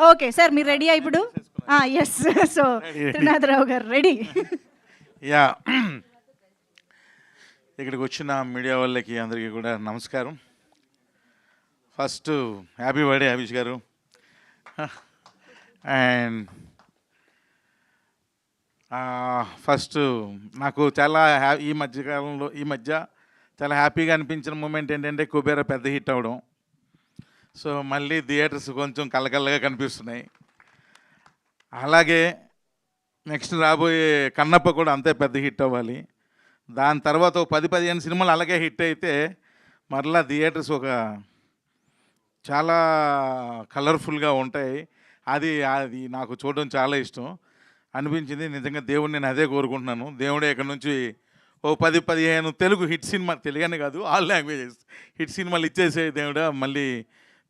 Okay sir, మీరు రెడీయా ఇప్పుడు? ఎస్. సో త్రినాథరావు గారు రెడీ. యా, ఇక్కడికి వచ్చిన మీడియా వాళ్ళకి అందరికీ కూడా నమస్కారం. ఫస్ట్ హ్యాపీ బర్త్డే అభిష్ గారు. అండ్ ఫస్ట్ నాకు చాలా ఈ మధ్య చాలా హ్యాపీగా అనిపించిన మూమెంట్ ఏంటంటే కుబేరా పెద్ద హిట్ అవ్వడం. సో మళ్ళీ థియేటర్స్ కొంచెం కళ్ళకల్లగా కనిపిస్తున్నాయి. అలాగే నెక్స్ట్ రాబోయే కన్నప్ప కూడా అంతే పెద్ద హిట్ అవ్వాలి. దాని తర్వాత 10-15 సినిమాలు అలాగే హిట్ అయితే మరలా థియేటర్స్ ఒక చాలా కలర్ఫుల్గా ఉంటాయి. అది అది నాకు చూడడం చాలా ఇష్టం అనిపించింది. నిజంగా దేవుడిని నేను అదే కోరుకుంటున్నాను. దేవుడే ఇక్కడ నుంచి 10-15 తెలుగు హిట్ సినిమా, తెలుగనే కాదు ఆల్ లాంగ్వేజెస్ హిట్ సినిమాలు ఇచ్చేసే దేవుడా. మళ్ళీ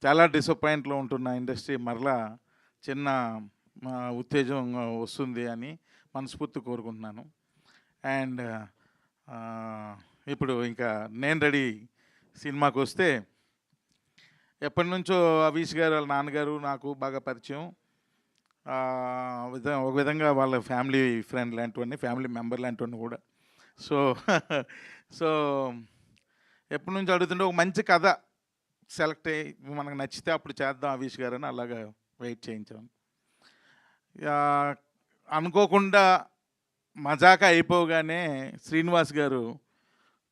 చాలా డిసప్పాయింట్లో ఉంటున్న ఇండస్ట్రీ మరలా చిన్న ఉత్తేజం వస్తుంది అని మనస్ఫూర్తి కోరుకుంటున్నాను. అండ్ ఇప్పుడు ఇంకా నేను రెడీ సినిమాకి వస్తే, ఎప్పటి నుంచో అభిష్ గారు వాళ్ళ నాన్నగారు నాకు బాగా పరిచయం. ఒక విధంగా వాళ్ళ ఫ్యామిలీ ఫ్రెండ్ లాంటివన్నీ, ఫ్యామిలీ మెంబర్ లాంటివన్నీ కూడా. సో సో ఎప్పటి నుంచి అడుగుతుంటే ఒక మంచి కథ సెలెక్ట్ అయ్యి మనకు నచ్చితే అప్పుడు చేద్దాం అభిష్ గారు అని అలాగా వెయిట్ చేయించాం. అనుకోకుండా మజాక అయిపోగానే శ్రీనివాస్ గారు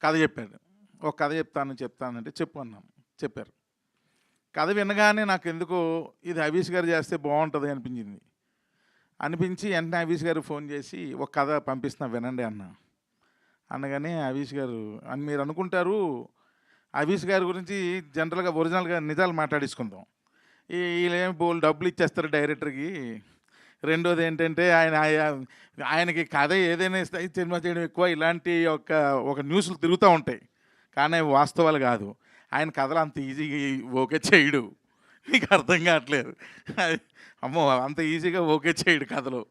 కథ చెప్పాడు. ఒక కథ చెప్తానంటే చెప్పు అన్నాను. చెప్పారు. కథ వినగానే నాకు ఎందుకో ఇది అభిష్ గారు చేస్తే బాగుంటుంది అనిపించి వెంటనే అభిష్ గారు ఫోన్ చేసి ఒక కథ పంపిస్తున్నా వినండి అనగానే అభిష్ గారు మీరు అనుకుంటారు అభిష్ గారి గురించి జనరల్గా ఒరిజినల్గా నిజాలు మాట్లాడేసుకుందాం, వీళ్ళేమి బోల్ డబ్బులు ఇచ్చేస్తారు డైరెక్టర్కి. రెండోది ఏంటంటే ఆయనకి కథ ఏదైనా ఇస్తే సినిమా చేయడం ఎక్కువ, ఇలాంటి ఒక న్యూస్లు తిరుగుతూ ఉంటాయి. కానీ అవి వాస్తవాలు కాదు. ఆయన కథలు అంత ఈజీగా ఓకే చేయడు. మీకు అర్థం కావట్లేదు. అమ్మో, అంత ఈజీగా ఓకే చేయడు కథలు.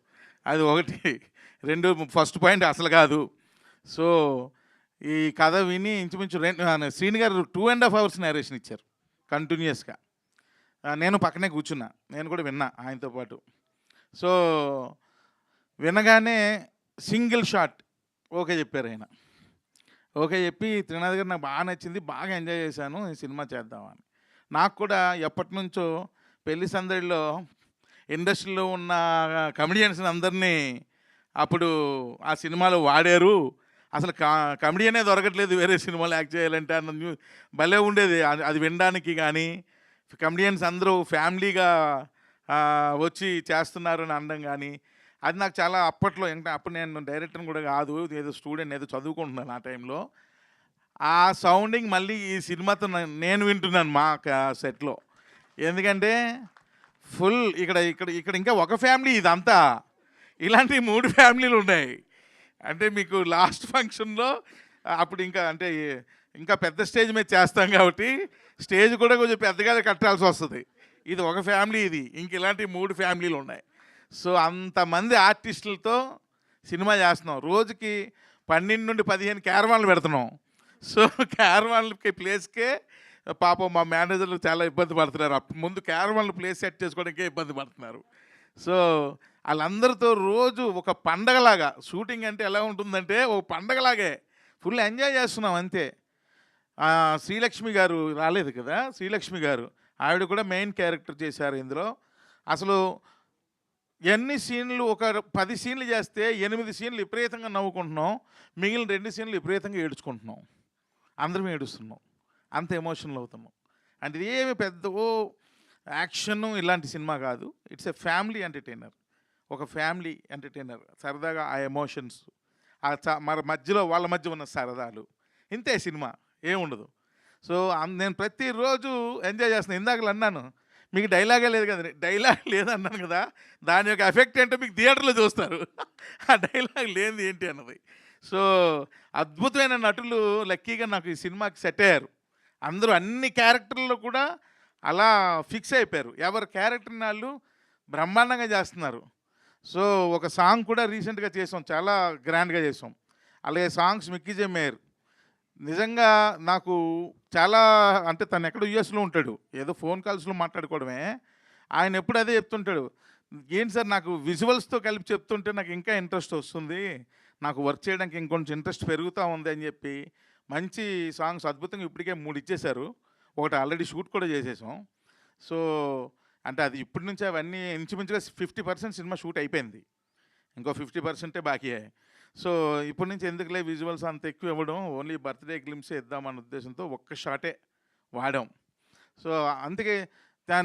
అది ఒకటి. రెండు, ఫస్ట్ పాయింట్ అసలు కాదు. సో ఈ కథ విని ఇంచుమించు శ్రీని గారు 2.5 hours నేరేషన్ ఇచ్చారు కంటిన్యూస్గా. నేను పక్కనే కూర్చున్నా, నేను కూడా విన్నా ఆయనతో పాటు. సో వినగానే సింగిల్ షాట్ ఓకే చెప్పారు ఆయన. ఓకే చెప్పి, త్రినాథ్ గారు నాకు బాగా నచ్చింది, బాగా ఎంజాయ్ చేశాను, ఈ సినిమా చేద్దామని. నాకు కూడా ఎప్పటి నుంచో పెళ్లి సందడిలో ఇండస్ట్రీలో ఉన్న కమెడియన్స్ని అందరినీ అప్పుడు ఆ సినిమాలో వాడారు. అసలు కమెడియనే దొరకట్లేదు వేరే సినిమాలు యాక్ట్ చేయాలంటే అన్న భలే ఉండేది అది వినడానికి. కానీ కమెడియన్స్ అందరూ ఫ్యామిలీగా వచ్చి చేస్తున్నారు అని అనడం కానీ, అది నాకు చాలా అప్పట్లో, ఇంకా అప్పుడు నేను డైరెక్టర్ని కూడా కాదు, ఏదో స్టూడెంట్, ఏదో చదువుకుంటున్నాను ఆ టైంలో. ఆ సౌండింగ్ మళ్ళీ ఈ సినిమాతో నేను వింటున్నాను మా సెట్లో. ఎందుకంటే ఫుల్ ఇక్కడ ఇక్కడ ఇక్కడ ఇంకా ఒక ఫ్యామిలీ, ఇదంతా ఇలాంటి 3 ఫ్యామిలీలు ఉన్నాయి. అంటే మీకు లాస్ట్ ఫంక్షన్లో అప్పుడు ఇంకా అంటే ఇంకా పెద్ద స్టేజ్ మీద చేస్తాం కాబట్టి స్టేజ్ కూడా కొంచెం పెద్దగా కట్టాల్సి వస్తుంది. ఇది ఒక ఫ్యామిలీ, ఇది ఇంక ఇలాంటి 3 ఫ్యామిలీలు ఉన్నాయి. సో అంతమంది ఆర్టిస్టులతో సినిమా చేస్తున్నాం. రోజుకి 12 నుండి 15 క్యారవాన్లు పెడుతున్నాం. సో క్యారవాన్లకి ప్లేస్కే పాపం మా మేనేజర్లు చాలా ఇబ్బంది పడుతున్నారు. ముందు క్యారవాన్లు ప్లేస్ సెట్ చేసుకోవడానికే ఇబ్బంది పడుతున్నారు. సో వాళ్ళందరితో రోజు ఒక పండగలాగా, షూటింగ్ అంటే ఎలా ఉంటుందంటే ఒక పండగలాగే ఫుల్ ఎంజాయ్ చేస్తున్నాం అంతే. శ్రీలక్ష్మి గారు రాలేదు కదా, శ్రీలక్ష్మి గారు ఆవిడ కూడా మెయిన్ క్యారెక్టర్ చేశారు ఇందులో. అసలు ఎన్ని సీన్లు, ఒక 10 సీన్లు చేస్తే 8 సీన్లు విపరీతంగా నవ్వుకుంటున్నాం, మిగిలిన 2 సీన్లు విపరీతంగా ఏడుచుకుంటున్నాం. అందరం ఏడుస్తున్నాం, అంత ఎమోషనల్ అవుతున్నాం. అంటే ఇది ఏమి పెద్ద యాక్షన్ ఇలాంటి సినిమా కాదు. ఇట్స్ ఎ ఫ్యామిలీ ఎంటర్టైనర్, ఒక ఫ్యామిలీ ఎంటర్టైనర్. సరదాగా ఆ ఎమోషన్స్, మరి మధ్యలో వాళ్ళ మధ్య ఉన్న సరదాలు, ఇంతే సినిమా, ఏముండదు. సో నేను ప్రతిరోజు ఎంజాయ్ చేస్తున్నాను. ఇందాకలు అన్నాను మీకు డైలాగే లేదు కదా, డైలాగ్ లేదన్నాను కదా, దాని యొక్క ఎఫెక్ట్ ఏంటో మీకు థియేటర్లో చూస్తారు. ఆ డైలాగ్ లేనిది ఏంటి అన్నది. సో అద్భుతమైన నటులు లక్కీగా నాకు ఈ సినిమాకి సెట్ అయ్యారు. అందరూ అన్ని క్యారెక్టర్లో కూడా అలా ఫిక్స్ అయిపోయారు. ఎవరి క్యారెక్టర్ని వాళ్ళు బ్రహ్మాండంగా చేస్తున్నారు. సో ఒక సాంగ్ కూడా రీసెంట్గా చేసాం, చాలా గ్రాండ్గా చేసాం. అలాగే సాంగ్స్ మిక్కీ మేయర్ నిజంగా నాకు చాలా, అంటే తను ఎక్కడ యూఎస్లో ఉంటాడు, ఏదో ఫోన్ కాల్స్లో మాట్లాడుకోవడమే. ఆయన ఎప్పుడు అదే చెప్తుంటాడు, ఏంటి సార్ నాకు విజువల్స్తో కలిపి చెప్తుంటే నాకు ఇంకా ఇంట్రెస్ట్ వస్తుంది, నాకు వర్క్ చేయడానికి ఇంకొంచెం ఇంట్రెస్ట్ పెరుగుతూ ఉంది అని చెప్పి మంచి సాంగ్స్ అద్భుతంగా ఇప్పటికే 3 ఇచ్చేశారు. ఒకటి ఆల్రెడీ షూట్ కూడా చేసేసాం. సో అంటే అది ఇప్పటి నుంచి అవన్నీ ఇంచుమించుగా 50% సినిమా షూట్ అయిపోయింది, ఇంకో 50% బాకీ. సో ఇప్పటి నుంచి ఎందుకులే విజువల్స్ అంత ఎక్కువ ఇవ్వడం, ఓన్లీ బర్త్డే గ్లిమ్సే ఇద్దామన్న ఉద్దేశంతో ఒక్క షాటే వాడాం. సో అందుకే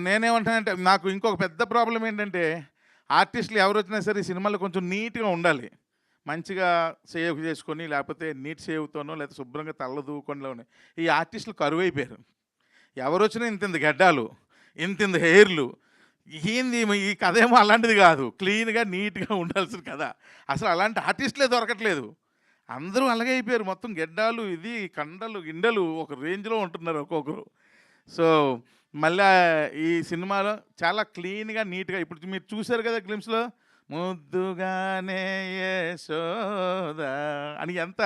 నేనేమంటానంటే, నాకు ఇంకొక పెద్ద ప్రాబ్లం ఏంటంటే, ఆర్టిస్టులు ఎవరు వచ్చినా సరే ఈ సినిమాలో కొంచెం నీట్గా ఉండాలి, మంచిగా సేవ్ చేసుకొని, లేకపోతే నీట్ సేవ్తోనో లేకపోతే శుభ్రంగా తల్ల దూకొనిలోనే. ఈ ఆర్టిస్టులు కరువు అయిపోయారు. ఎవరు వచ్చినా ఇంత గడ్డాలు, ఇంత హెయిర్లు, ఏంది ఈ కథ ఏమో అలాంటిది కాదు, క్లీన్గా నీట్గా ఉండాల్సిన కథ. అసలు అలాంటి ఆర్టిస్టులే దొరకట్లేదు, అందరూ అలాగే అయిపోయారు. మొత్తం గెడ్డాలు, ఇది కండలు గిండలు ఒక రేంజ్లో ఉంటున్నారు ఒక్కొక్కరు. సో మళ్ళీ ఈ సినిమాలో చాలా క్లీన్గా నీట్గా, ఇప్పుడు మీరు చూశారు కదా గ్లిమ్స్లో, ముద్దుగానే యశోదా అని ఎంత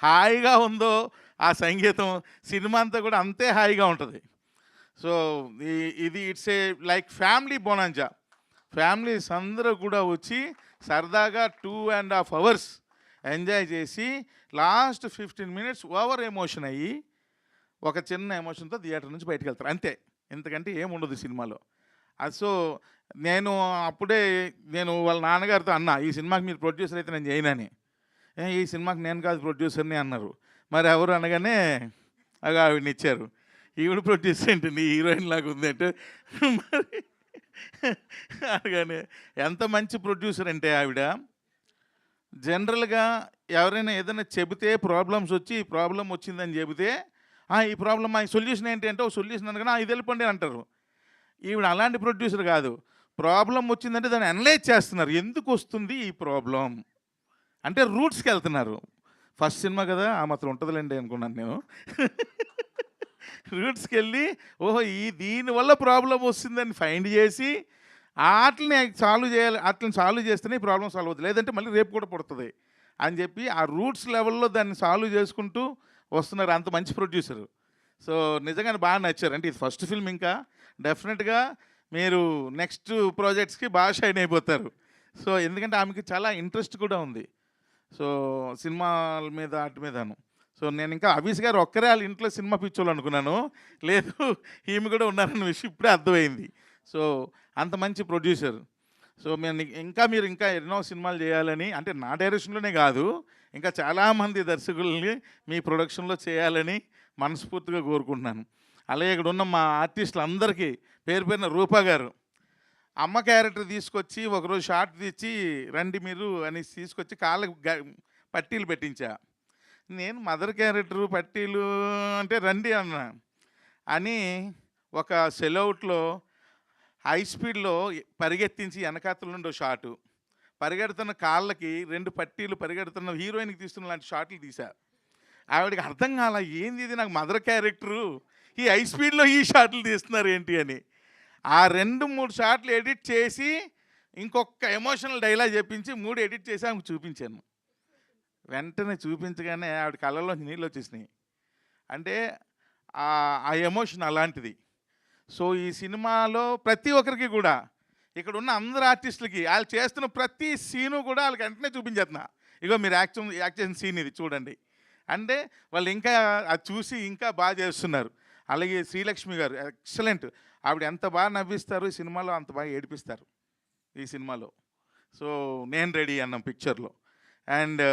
హాయిగా ఉందో ఆ సంగీతం, సినిమా అంతా కూడా అంతే హాయిగా ఉంటుంది. సో ఇది it's a like family bonanza. Families అందరూ కూడా వచ్చి సరదాగా 2.5 hours ఎంజాయ్ చేసి లాస్ట్ 15 minutes ఓవర్ ఎమోషన్ అయ్యి ఒక చిన్న ఎమోషన్తో థియేటర్ నుంచి బయటకు వెళ్తారు, అంతే. ఎందుకంటే ఏముండదు సినిమాలో. సో నేను వాళ్ళ నాన్నగారితో అన్నా, ఈ సినిమాకి మీరు ప్రొడ్యూసర్ అయితే నేను చేయనని. ఈ సినిమాకి నేను కాదు ప్రొడ్యూసర్ని అన్నారు. మరి ఎవరు అనగానే ఆవిడని ఇచ్చారు. ఈవిడ ప్రొడ్యూసర్ ఏంటండి, హీరోయిన్ లాగా ఉందంటే మరి అనగానే ఎంత మంచి ప్రొడ్యూసర్ అంటే ఆవిడ. జనరల్గా ఎవరైనా ఏదైనా చెబితే ప్రాబ్లమ్స్ వచ్చి ఈ ప్రాబ్లం వచ్చిందని చెబితే, ఈ ప్రాబ్లమ్ ఈ సొల్యూషన్ ఏంటి అంటే, ఒక సొల్యూషన్ అనగానే ఇది వెళ్ళిపోండి అంటారు. ఈవిడ అలాంటి ప్రొడ్యూసర్ కాదు, ప్రాబ్లం వచ్చిందంటే దాన్ని అనలైజ్ చేస్తున్నారు, ఎందుకు వస్తుంది ఈ ప్రాబ్లం అంటే రూట్స్కి వెళ్తున్నారు. ఫస్ట్ సినిమా కదా ఆ మాత్రం ఉంటుందిలేండి అనుకున్నాను నేను. రూట్స్కి వెళ్ళి దీనివల్ల ప్రాబ్లం వస్తుందని ఫైండ్ చేసి వాటిని సాల్వ్ చేయాలి, వాటిని సాల్వ్ చేస్తేనే ఈ ప్రాబ్లం సాల్వ్ అవుతుంది, లేదంటే మళ్ళీ రేపు కూడా పుడుతుంది అని చెప్పి ఆ రూట్స్ లెవెల్లో దాన్ని సాల్వ్ చేసుకుంటూ వస్తున్నారు. అంత మంచి ప్రొడ్యూసరు. సో నిజంగానే బాగా నచ్చారు. అంటే ఇది ఫస్ట్ ఫిల్మ్, ఇంకా డెఫినెట్గా మీరు నెక్స్ట్ ప్రాజెక్ట్స్కి బాగా షైన్ అయిపోతారు. సో ఎందుకంటే ఆమెకి చాలా ఇంట్రెస్ట్ కూడా ఉంది సో సినిమాల మీద వాటి మీదను. సో నేను ఇంకా అభిష్ గారు ఒక్కరే వాళ్ళ ఇంట్లో సినిమా పిచ్చోళ్ళు అనుకున్నాను, లేదు ఈమె కూడా ఉన్నారన్న విషయం ఇప్పుడే అర్థమైంది. సో అంత మంచి ప్రొడ్యూసర్. సో మీరు ఇంకా ఎన్నో సినిమాలు చేయాలని, అంటే నా డైరెక్షన్లోనే కాదు ఇంకా చాలామంది దర్శకుల్ని మీ ప్రొడక్షన్లో చేయాలని మనస్ఫూర్తిగా కోరుకుంటున్నాను. అలాగే ఇక్కడ ఉన్న మా ఆర్టిస్టులు అందరికీ పేరు పేరున రూపా గారు అమ్మ క్యారెక్టర్ తీసుకొచ్చి ఒకరోజు షార్ట్ తెచ్చి రండి మీరు అని తీసుకొచ్చి కాళ్ళకు పట్టీలు పెట్టించా. నేను మదర్ క్యారెక్టరు పట్టీలు అంటే రండి అన్నా అని ఒక సెలౌట్లో హై స్పీడ్లో పరిగెత్తించి వెనకాతల నుండి షాటు, పరిగెడుతున్న కాళ్ళకి 2 పట్టీలు పరిగెడుతున్న హీరోయిన్కి తీస్తున్న లాంటి షాట్లు తీశా. ఆవిడకి అర్థం కాల, ఏంది ఇది నాకు మదర్ క్యారెక్టరు, ఈ హై స్పీడ్లో ఈ షాట్లు తీస్తున్నారు ఏంటి అని. ఆ 2-3 షాట్లు ఎడిట్ చేసి ఇంకొక ఎమోషనల్ డైలాగ్ చెప్పించి 3 ఎడిట్ చేసి ఆమెకు చూపించాను. వెంటనే చూపించగానే ఆవిడ కళ్ళలో నీళ్ళు వచ్చేసినాయి. అంటే ఆ ఎమోషన్ అలాంటిది. సో ఈ సినిమాలో ప్రతి ఒక్కరికి కూడా, ఇక్కడ ఉన్న అందరు ఆర్టిస్టులకి వాళ్ళు చేస్తున్న ప్రతి సీను కూడా వాళ్ళకి వెంటనే చూపించేస్తున్నా, ఇగో మీరు యాక్ట్ చేసిన సీన్ ఇది చూడండి అంటే వాళ్ళు ఇంకా అది చూసి ఇంకా బాగా చేస్తున్నారు. అలాగే శ్రీలక్ష్మి గారు ఎక్సలెంట్, ఆవిడ ఎంత బాగా నవ్విస్తారు ఈ సినిమాలో, అంత బాగా ఏడిపిస్తారు ఈ సినిమాలో. సో నేను రెడీ అన్నాం పిక్చర్లో. అండ్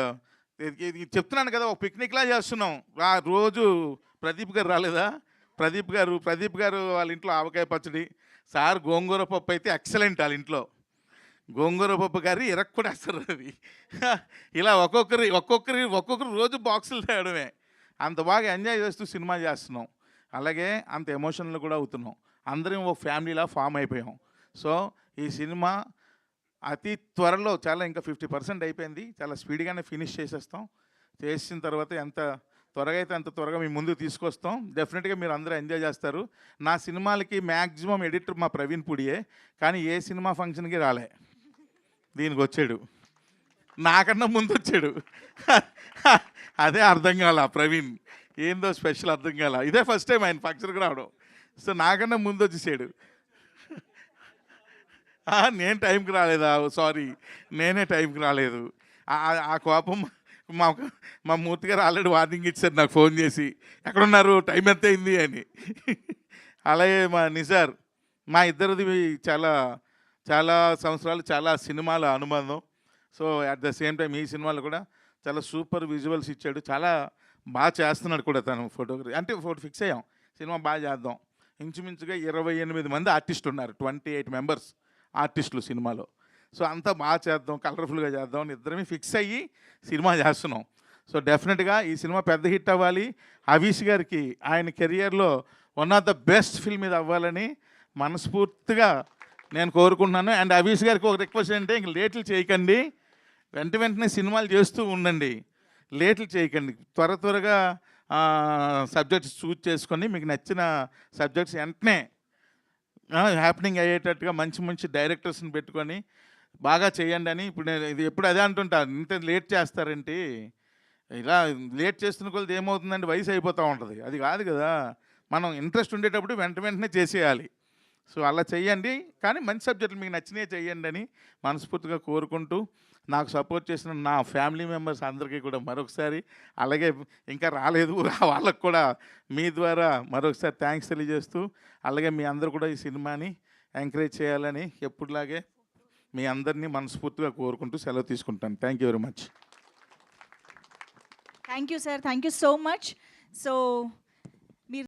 చెప్తున్నాను కదా, ఒక పిక్నిక్లా చేస్తున్నాం. రోజు ప్రదీప్ గారు రాలేదా, ప్రదీప్ గారు వాళ్ళ ఇంట్లో ఆవకాయ పచ్చడి, సార్ గోంగూర పప్పు అయితే ఎక్సలెంట్, వాళ్ళ ఇంట్లో గోంగూర పప్పు కర్రీ ఇరక్కుడేస్తారు. అది ఇలా ఒక్కొక్కరు రోజు బాక్సులు తేయడమే. అంత బాగా ఎంజాయ్ చేస్తూ సినిమా చేస్తున్నాం, అలాగే అంత ఎమోషనల్ కూడా అవుతున్నాం. అందరం ఒక ఫ్యామిలీలా ఫామ్ అయిపోయాం. సో ఈ సినిమా అతి త్వరలో, చాలా ఇంకా 50% అయిపోయింది, చాలా స్పీడ్గానే ఫినిష్ చేసేస్తాం. చేసిన తర్వాత ఎంత త్వరగా అయితే అంత త్వరగా మీ ముందుకు తీసుకొస్తాం. డెఫినెట్గా మీరు అందరూ ఎంజాయ్ చేస్తారు. నా సినిమాలకి మ్యాక్సిమం ఎడిటర్ మా ప్రవీణ్ పుడియే, కానీ ఏ సినిమా ఫంక్షన్కి రాలే, దీనికి వచ్చాడు, నాకన్నా ముందు వచ్చాడు. అదే అర్థం కాల, ప్రవీణ్ ఏందో స్పెషల్ అర్థం కాల, ఇదే ఫస్ట్ టైం ఆయన ఫంక్షన్కి రావడం. సో నాకన్నా ముందు వచ్చేసాడు. నేను టైంకి రాలేదా? సారీ, నేనే టైంకి రాలేదు. ఆ కోపం మా మా మూర్తి గారు ఆల్రెడీ వార్నింగ్ ఇచ్చారు నాకు ఫోన్ చేసి, ఎక్కడున్నారు, టైం ఎంత అయింది అని. అలాగే మా నిజార్, మా ఇద్దరిది చాలా చాలా సంవత్సరాలు, చాలా సినిమాల అనుబంధం. So at the same time ఈ సినిమాలో కూడా చాలా సూపర్ విజువల్స్ ఇచ్చాడు. చాలా బాగా చేస్తున్నాడు కూడా తను ఫోటోగ్రఫీ. అంటే ఫోటో ఫిక్స్ అయ్యాం, సినిమా బాగా చేద్దాం. ఇంచుమించుగా 28 మంది ఆర్టిస్టులు ఉన్నారు, 28 మెంబర్స్ ఆర్టిస్టులు సినిమాలో. సో అంతా బాగా చేద్దాం, కలర్ఫుల్గా చేద్దాం అని ఇద్దరమే ఫిక్స్ అయ్యి సినిమా చేస్తున్నాం. సో డెఫినెట్గా ఈ సినిమా పెద్ద హిట్ అవ్వాలి. హవీష్ గారికి ఆయన కెరియర్లో one of the best film ఇది అవ్వాలని మనస్ఫూర్తిగా నేను కోరుకుంటున్నాను. అండ్ హవీష్ గారికి ఒక రిక్వెస్ట్ ఏంటంటే, ఇంక లేట్లు చేయకండి, వెంటనే సినిమాలు చేస్తూ ఉండండి, లేట్లు చేయకండి. త్వరగా సబ్జెక్ట్స్ చూజ్ చేసుకొని మీకు నచ్చిన సబ్జెక్ట్స్ వెంటనే హ్యాపెనింగ్ అయ్యేటట్టుగా మంచి మంచి డైరెక్టర్స్ని పెట్టుకొని బాగా చేయండి అని. ఇప్పుడు నేను ఇది ఎప్పుడు అదే అంటుంటాను, ఇంత లేట్ చేస్తారేంటి, ఇలా లేట్ చేస్తున్న కొలది ఏమవుతుందంటే వయసు అయిపోతూ ఉంటుంది. అది కాదు కదా, మనం ఇంట్రెస్ట్ ఉండేటప్పుడు వెంటనే చేసేయాలి. సో అలా చెయ్యండి, కానీ మంచి సబ్జెక్టులు మీకు నచ్చినవి చెయ్యండి అని మనస్ఫూర్తిగా కోరుకుంటూ, నాకు సపోర్ట్ చేసిన నా ఫ్యామిలీ మెంబర్స్ అందరికీ కూడా మరొకసారి, అలాగే ఇంకా రాలేదు వాళ్ళకు కూడా మీ ద్వారా మరొకసారి థ్యాంక్స్ తెలియజేస్తూ, అలాగే మీ అందరూ కూడా ఈ సినిమాని ఎంకరేజ్ చేయాలని ఎప్పుడులాగే మీ అందరినీ మనస్ఫూర్తిగా కోరుకుంటూ సెలవు తీసుకుంటాను. Thank you very much. Thank you sir, thank you so much. So